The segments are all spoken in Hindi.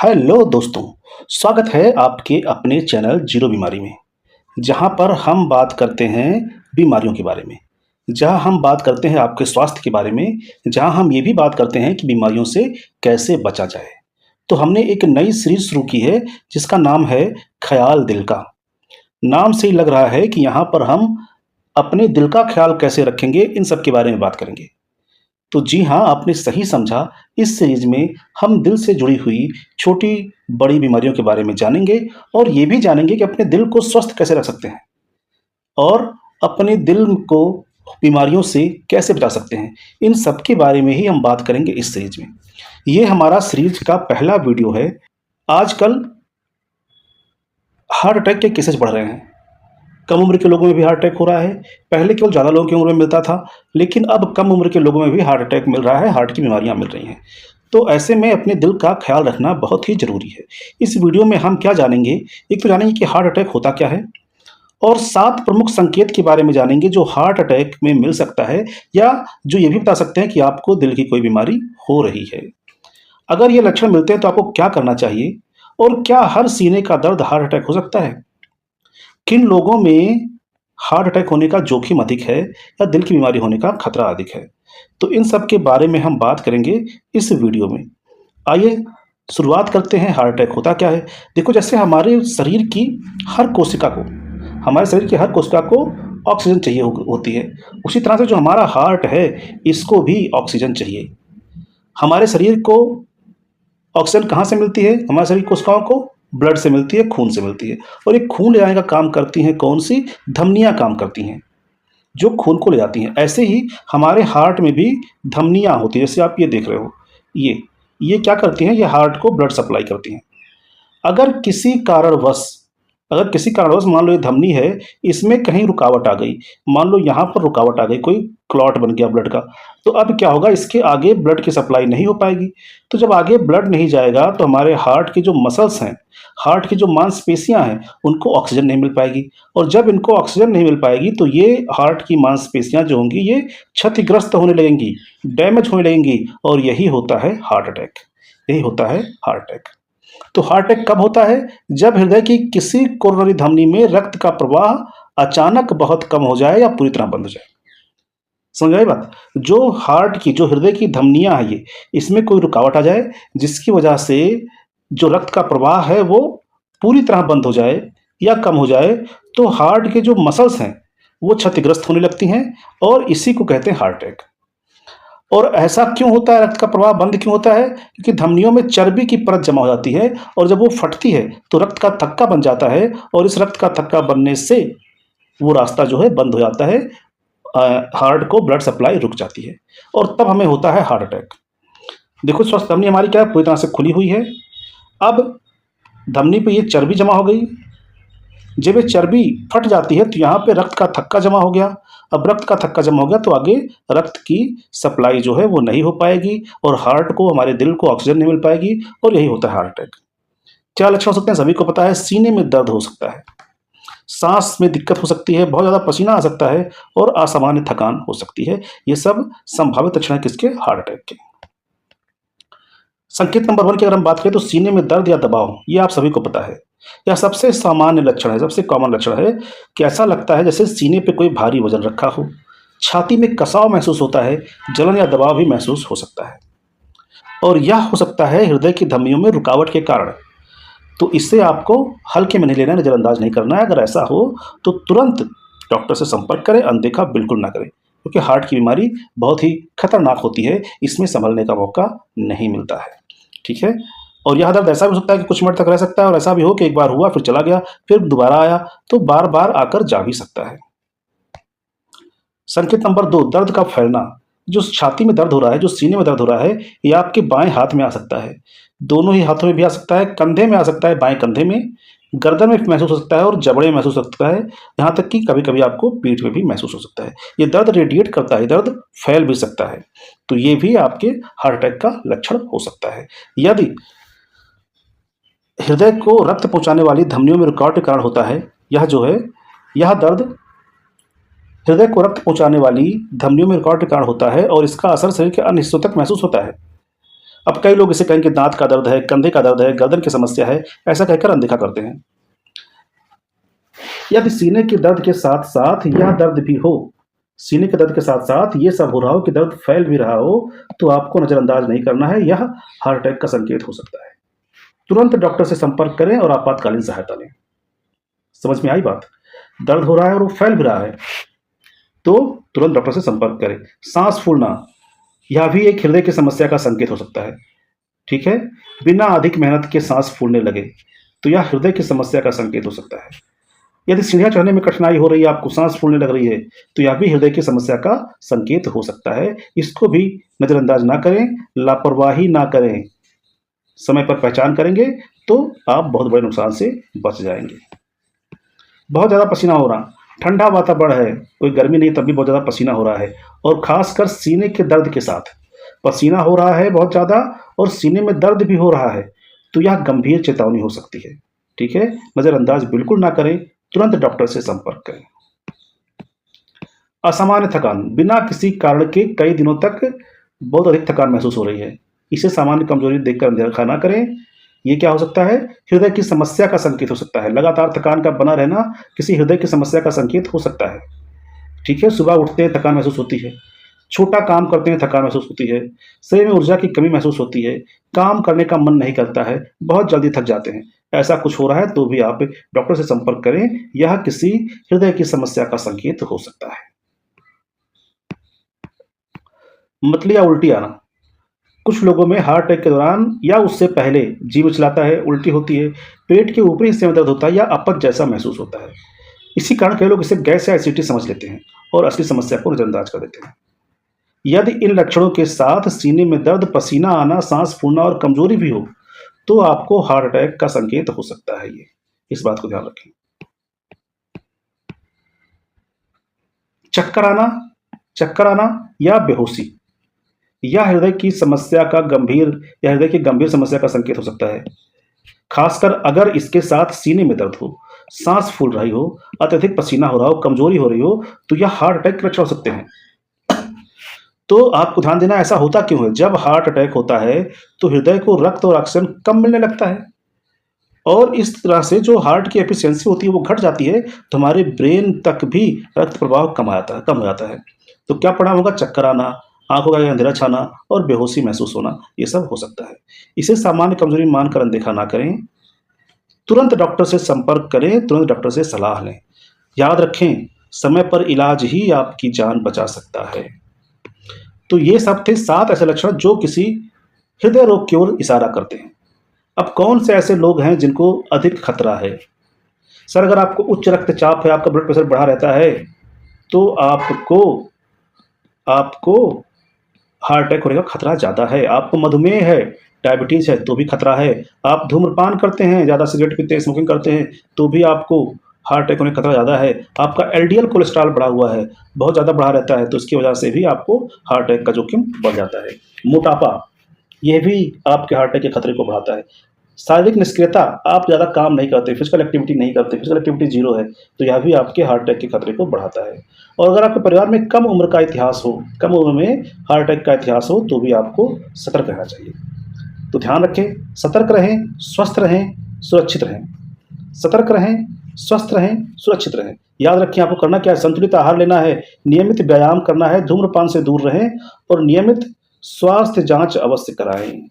हेलो दोस्तों, स्वागत है आपके अपने चैनल जीरो बीमारी में, जहाँ पर हम बात करते हैं बीमारियों के बारे में, जहाँ हम बात करते हैं आपके स्वास्थ्य के बारे में, जहाँ हम ये भी बात करते हैं कि बीमारियों से कैसे बचा जाए। तो हमने एक नई सीरीज शुरू की है जिसका नाम है ख्याल दिल का। नाम से ही लग रहा है कि यहाँ पर हम अपने दिल का ख्याल कैसे रखेंगे, इन सब के बारे में बात करेंगे। तो जी हाँ, आपने सही समझा। इस सीरीज में हम दिल से जुड़ी हुई छोटी-बड़ी बीमारियों के बारे में जानेंगे और ये भी जानेंगे कि अपने दिल को स्वस्थ कैसे रख सकते हैं और अपने दिल को बीमारियों से कैसे बचा सकते हैं। इन सब के बारे में ही हम बात करेंगे इस सीरीज में। ये हमारा सीरीज का पहला वीडियो है। आजकल हार्ट अटैक के केसेस बढ़ रहे हैं। कम उम्र के लोगों में भी हार्ट अटैक हो रहा है। पहले केवल ज़्यादा लोगों की उम्र में मिलता था, लेकिन अब कम उम्र के लोगों में भी हार्ट अटैक मिल रहा है, हार्ट की बीमारियां मिल रही हैं। तो ऐसे में अपने दिल का ख्याल रखना बहुत ही ज़रूरी है। इस वीडियो में हम क्या जानेंगे, एक तो जानेंगे कि हार्ट अटैक होता क्या है और 7 प्रमुख संकेत के बारे में जानेंगे जो हार्ट अटैक में मिल सकता है या जो ये भी बता सकते हैं कि आपको दिल की कोई बीमारी हो रही है। अगर ये लक्षण मिलते हैं तो आपको क्या करना चाहिए और क्या हर सीने का दर्द हार्ट अटैक हो सकता है? किन लोगों में हार्ट अटैक होने का जोखिम अधिक है या दिल की बीमारी होने का खतरा अधिक है? तो इन सब के बारे में हम बात करेंगे इस वीडियो में। आइए शुरुआत करते हैं। हार्ट अटैक होता क्या है? देखो, जैसे हमारे शरीर की हर कोशिका को हमारे शरीर की हर कोशिका को ऑक्सीजन चाहिए होती है, उसी तरह से जो हमारा हार्ट है इसको भी ऑक्सीजन चाहिए। हमारे शरीर को ऑक्सीजन कहाँ से मिलती है? हमारे शरीर की कोशिकाओं को ब्लड से मिलती है, खून से मिलती है। और ये खून ले जाने का काम करती हैं कौन सी? धमनियाँ काम करती हैं, जो खून को ले जाती हैं। ऐसे ही हमारे हार्ट में भी धमनियाँ होती हैं, जैसे आप ये देख रहे हो। ये क्या करती हैं? ये हार्ट को ब्लड सप्लाई करती हैं। अगर किसी कारणवश अगर किसी कारणवश मान लो ये धमनी है, इसमें कहीं रुकावट आ गई, मान लो यहाँ पर रुकावट आ गई, कोई क्लॉट बन गया ब्लड का, तो अब क्या होगा? इसके आगे ब्लड की सप्लाई नहीं हो पाएगी। तो जब आगे ब्लड नहीं जाएगा तो हमारे हार्ट के जो मसल्स हैं, हार्ट की जो मांसपेशियां हैं, उनको ऑक्सीजन नहीं मिल पाएगी। और जब इनको ऑक्सीजन नहीं मिल पाएगी तो ये हार्ट की मांसपेशियां जो होंगी ये क्षतिग्रस्त होने लगेंगी, डैमेज होने लगेंगी, और यही होता है हार्ट अटैक। यही होता है हार्ट अटैक। तो हार्ट अटैक कब होता है? जब हृदय की किसी कोरोनरी धमनी में रक्त का प्रवाह अचानक बहुत कम हो जाए या पूरी तरह बंद हो जाए। समझ आई बात? जो हृदय की धमनियां हैं, ये इसमें कोई रुकावट आ जाए जिसकी वजह से जो रक्त का प्रवाह है वो पूरी तरह बंद हो जाए या कम हो जाए, तो हार्ट के जो मसल्स हैं वो क्षतिग्रस्त होने लगती हैं और इसी को कहते हैं हार्ट अटैक। और ऐसा क्यों होता है? रक्त का प्रवाह बंद क्यों होता है? क्योंकि धमनियों में चर्बी की परत जमा हो जाती है और जब वो फटती है तो रक्त का थक्का बन जाता है और इस रक्त का थक्का बनने से वो रास्ता जो है बंद हो जाता है, हार्ट को ब्लड सप्लाई रुक जाती है और तब हमें होता है हार्ट अटैक। देखो, स्वस्थ धमनी हमारी क्या है? पूरी तरह से खुली हुई है। अब धमनी पे ये चर्बी जमा हो गई। जब ये चर्बी फट जाती है तो यहाँ पे रक्त का थक्का जमा हो गया। अब रक्त का थक्का जमा हो गया तो आगे रक्त की सप्लाई जो है वो नहीं हो पाएगी और हार्ट को, हमारे दिल को ऑक्सीजन नहीं मिल पाएगी और यही होता है हार्ट अटैक। क्या लक्षण हो सकते हैं? सभी को पता है। सीने में दर्द हो सकता है, सांस में दिक्कत हो सकती है, बहुत ज़्यादा पसीना आ सकता है और असामान्य थकान हो सकती है। ये सब संभावित लक्षण है किसके? हार्ट अटैक के। संकेत नंबर 1 की अगर हम बात करें तो सीने में दर्द या दबाव, ये आप सभी को पता है। यह सबसे सामान्य लक्षण है, सबसे कॉमन लक्षण है कि ऐसा लगता है जैसे सीने पे कोई भारी वजन रखा हो। छाती में कसाव महसूस होता है, जलन या दबाव भी महसूस हो सकता है और यह हो सकता है हृदय की धमनियों में रुकावट के कारण। तो इससे आपको हल्के में नहीं लेना है, नज़रअंदाज नहीं करना है। अगर ऐसा हो तो तुरंत डॉक्टर से संपर्क करें, अनदेखा बिल्कुल ना करें, क्योंकि हार्ट की बीमारी बहुत ही खतरनाक होती है, इसमें संभलने का मौका नहीं मिलता है। ठीक है? और यह दर्द ऐसा भी हो सकता है कि कुछ मिनट तक रह सकता है और ऐसा भी हो कि एक बार हुआ फिर चला गया, फिर दोबारा आया, तो बार बार आकर जा भी सकता है। संकेत नंबर 2, दर्द का फैलना। जो छाती में दर्द हो रहा है, जो सीने में दर्द हो रहा है, ये आपके बाएं हाथ में आ सकता है, दोनों ही हाथों में भी आ सकता है, कंधे में आ सकता है, बाएं कंधे में, गर्दन में महसूस हो सकता है और जबड़े में महसूस हो सकता है, यहाँ तक कि कभी कभी आपको पीठ में भी महसूस हो सकता है। ये दर्द रेडिएट करता है, दर्द फैल भी सकता है, तो ये भी आपके हार्ट अटैक का लक्षण हो सकता है। यदि हृदय को रक्त पहुंचाने वाली धमनियों में रुकावट के कारण होता है, यह दर्द हृदय को रक्त पहुंचाने वाली धमनियों में रुकावट के कारण होता है और इसका असर शरीर के अन्य हिस्सों तक महसूस होता है। अब कई लोग इसे कहेंगे दांत का दर्द है, कंधे का दर्द है, गर्दन की समस्या है, ऐसा कहकर अनदेखा करते हैं। यदि सीने के दर्द के साथ साथ यह दर्द भी हो, सीने के दर्द के साथ साथ ये सब हो रहा हो कि दर्द फैल भी रहा हो, तो आपको नज़रअंदाज नहीं करना है, यह हार्ट अटैक का संकेत हो सकता है। तुरंत डॉक्टर से संपर्क करें और आपातकालीन सहायता लें। समझ में आई बात? दर्द हो रहा है और वो फैल भी रहा है, तो तुरंत डॉक्टर से संपर्क करें। सांस फूलना, यह भी एक हृदय की समस्या का संकेत हो सकता है। ठीक है? बिना अधिक मेहनत के सांस फूलने लगे, तो यह हृदय की समस्या का संकेत हो सकता है। यदि सीढ़ियाँ चढ़ने में कठिनाई हो रही है, आपको सांस फूलने लग रही है, तो यह भी हृदय की समस्या का संकेत हो सकता है। इसको भी नज़रअंदाज ना करें, लापरवाही ना करें। समय पर पहचान करेंगे तो आप बहुत बड़े नुकसान से बच जाएंगे। बहुत ज़्यादा पसीना हो रहा, ठंडा वातावरण है, कोई गर्मी नहीं, तब भी बहुत ज़्यादा पसीना हो रहा है, और खासकर सीने के दर्द के साथ पसीना हो रहा है बहुत ज़्यादा और सीने में दर्द भी हो रहा है, तो यह गंभीर चेतावनी हो सकती है। ठीक है? नज़रअंदाज बिल्कुल ना करें, तुरंत डॉक्टर से संपर्क करें। असामान्य थकान, बिना किसी कारण के कई दिनों तक बहुत अधिक थकान महसूस हो रही है, इसे सामान्य कमजोरी देखकर अनदेखा ना करें। ये क्या हो सकता है? हृदय की समस्या का संकेत हो सकता है। लगातार थकान का बना रहना किसी हृदय की समस्या का संकेत हो सकता है। ठीक है? सुबह उठते हैं थकान महसूस होती है, छोटा काम करते हैं थकान महसूस होती है, शरीर में ऊर्जा की कमी महसूस होती है, काम करने का मन नहीं करता है, बहुत जल्दी थक जाते हैं। ऐसा कुछ हो रहा है तो भी आप डॉक्टर से संपर्क करें, यह किसी हृदय की समस्या का संकेत हो सकता है। मतली या उल्टी आना, कुछ लोगों में हार्ट अटैक के दौरान या उससे पहले जी मिचलाता है, उल्टी होती है, पेट के ऊपरी हिस्से में दर्द होता है या अपच जैसा महसूस होता है। इसी कारण कई लोग इसे गैस या एसिडिटी समझ लेते हैं और असली समस्या को नजरअंदाज कर देते हैं। यदि इन लक्षणों के साथ सीने में दर्द, पसीना आना, सांस फूलना और कमजोरी भी हो, तो आपको हार्ट अटैक का संकेत हो सकता है। ये इस बात को ध्यान रखें। चक्कर आना, चक्कर आना या बेहोशी, यह हृदय की समस्या का गंभीर या हृदय की गंभीर समस्या का संकेत हो सकता है। खासकर अगर इसके साथ सीने में दर्द हो, सांस फूल रही हो, अत्यधिक पसीना हो रहा हो, कमजोरी हो रही हो, तो यह हार्ट अटैक के लक्षण हो सकते हैं। तो आपको ध्यान देना, ऐसा होता क्यों है? जब हार्ट अटैक होता है तो हृदय को रक्त और ऑक्सीजन कम मिलने लगता है और इस तरह से जो हार्ट की एफिशिएंसी होती है वो घट जाती है, तो हमारे ब्रेन तक भी रक्त प्रवाह कम हो जाता है। तो क्या परिणाम होगा? चक्कर आना, आंखों का अंधेरा छाना और बेहोशी महसूस होना, ये सब हो सकता है। इसे सामान्य कमजोरी मानकर अनदेखा ना करें, तुरंत डॉक्टर से संपर्क करें, तुरंत डॉक्टर से सलाह लें। याद रखें, समय पर इलाज ही आपकी जान बचा सकता है। तो ये सब थे 7 ऐसे लक्षण जो किसी हृदय रोग की ओर इशारा करते हैं। अब कौन से ऐसे लोग हैं जिनको अधिक खतरा है? सर, अगर आपको उच्च रक्तचाप है, आपका ब्लड प्रेशर बढ़ा रहता है, तो आपको हार्ट अटैक होने का खतरा ज़्यादा है। आपको मधुमेह है, डायबिटीज़ है, तो भी खतरा है। आप धूम्रपान करते हैं, ज़्यादा सिगरेट पीते हैं, स्मोकिंग करते हैं, तो भी आपको हार्ट अटैक होने का खतरा ज़्यादा है। आपका एलडीएल कोलेस्ट्रॉल बढ़ा हुआ है, बहुत ज़्यादा बढ़ा रहता है, तो इसकी वजह से भी आपको हार्ट अटैक का जोखिम बढ़ जाता है। मोटापा, यह भी आपके हार्ट अटैक के खतरे को बढ़ाता है। शारीरिक निष्क्रियता, आप ज़्यादा काम नहीं करते, फिजिकल एक्टिविटी नहीं करते, फिजिकल एक्टिविटी जीरो है, तो यह भी आपके हार्ट अटैक के खतरे को बढ़ाता है। और अगर आपके परिवार में कम उम्र का इतिहास हो, कम उम्र में हार्ट अटैक का इतिहास हो, तो भी आपको सतर्क रहना चाहिए। तो ध्यान रखें, सतर्क रहें, स्वस्थ रहें, सुरक्षित रहें। सतर्क रहें, स्वस्थ रहें, सुरक्षित रहें। याद रखें, आपको करना क्या है? संतुलित आहार लेना है, नियमित व्यायाम करना है, धूम्रपान से दूर रहें और नियमित स्वास्थ्य जांच अवश्य कराएं।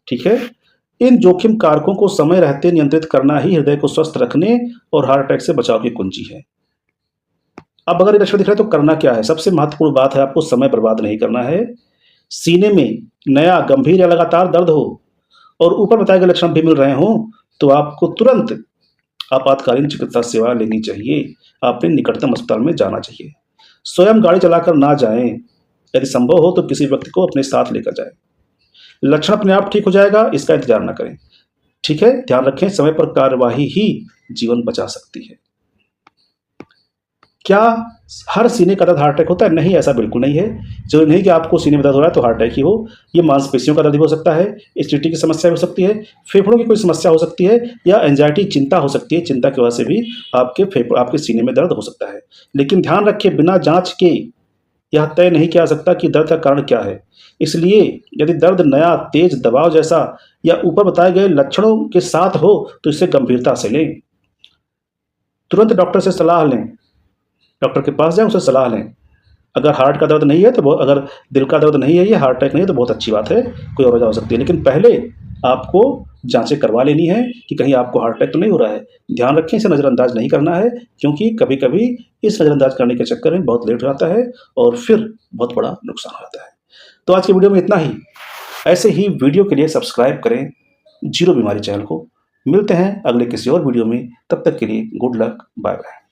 ठीक है? इन जोखिम कारकों को समय रहते नियंत्रित करना ही हृदय को स्वस्थ रखने और हार्ट अटैक से बचाव की कुंजी है। अब अगर ये लक्षण दिख रहे हैं तो करना क्या है? सबसे महत्वपूर्ण बात है, आपको समय बर्बाद नहीं करना है। सीने में नया, गंभीर या लगातार दर्द हो और ऊपर बताए गए लक्षण भी मिल रहे हों, तो आपको तुरंत आपातकालीन चिकित्सा सेवा लेनी चाहिए। आपने निकटतम अस्पताल में जाना चाहिए। स्वयं गाड़ी चलाकर ना जाएं, यदि संभव हो तो किसी व्यक्ति को अपने साथ लेकर जाएं। लक्षण अपने आप ठीक हो जाएगा, इसका इंतजार ना करें। ठीक है? ध्यान रखें, समय पर कार्यवाही ही जीवन बचा सकती है। क्या हर सीने का दर्द हार्ट अटैक होता है? नहीं, ऐसा बिल्कुल नहीं है। जरूरी नहीं कि आपको सीने में दर्द हो रहा है तो हार्ट अटैक ही हो। ये मांसपेशियों का दर्द भी हो सकता है, एसिडिटी की समस्या हो सकती है, फेफड़ों की कोई समस्या हो सकती है, या एंजाइटी, चिंता हो सकती है। चिंता की वजह से भी आपके सीने में दर्द हो सकता है। लेकिन ध्यान रखिए, बिना जांच के यह तय नहीं किया जा सकता कि दर्द का कारण क्या है। इसलिए यदि दर्द नया, तेज, दबाव जैसा या ऊपर बताए गए लक्षणों के साथ हो, तो इसे गंभीरता से लें। तुरंत डॉक्टर से सलाह लें। डॉक्टर के पास जाएँ, उससे सलाह लें। अगर हार्ट का दर्द नहीं है तो अगर दिल का दर्द नहीं है, ये हार्ट अटैक नहीं है, तो बहुत अच्छी बात है, कोई और वजह हो सकती है। लेकिन पहले आपको जाँचें करवा लेनी है कि कहीं आपको हार्ट अटैक तो नहीं हो रहा है। ध्यान रखें, इसे नज़रअंदाज नहीं करना है, क्योंकि कभी-कभी इस नज़रअंदाज करने के चक्कर में बहुत लेट हो जाता है और फिर बहुत बड़ा नुकसान हो जाता है। तो आज की वीडियो में इतना ही। ऐसे ही वीडियो के लिए सब्सक्राइब करें जीरो बीमारी चैनल को। मिलते हैं अगले किसी और वीडियो में, तब तक के लिए गुड लक, बाय बाय।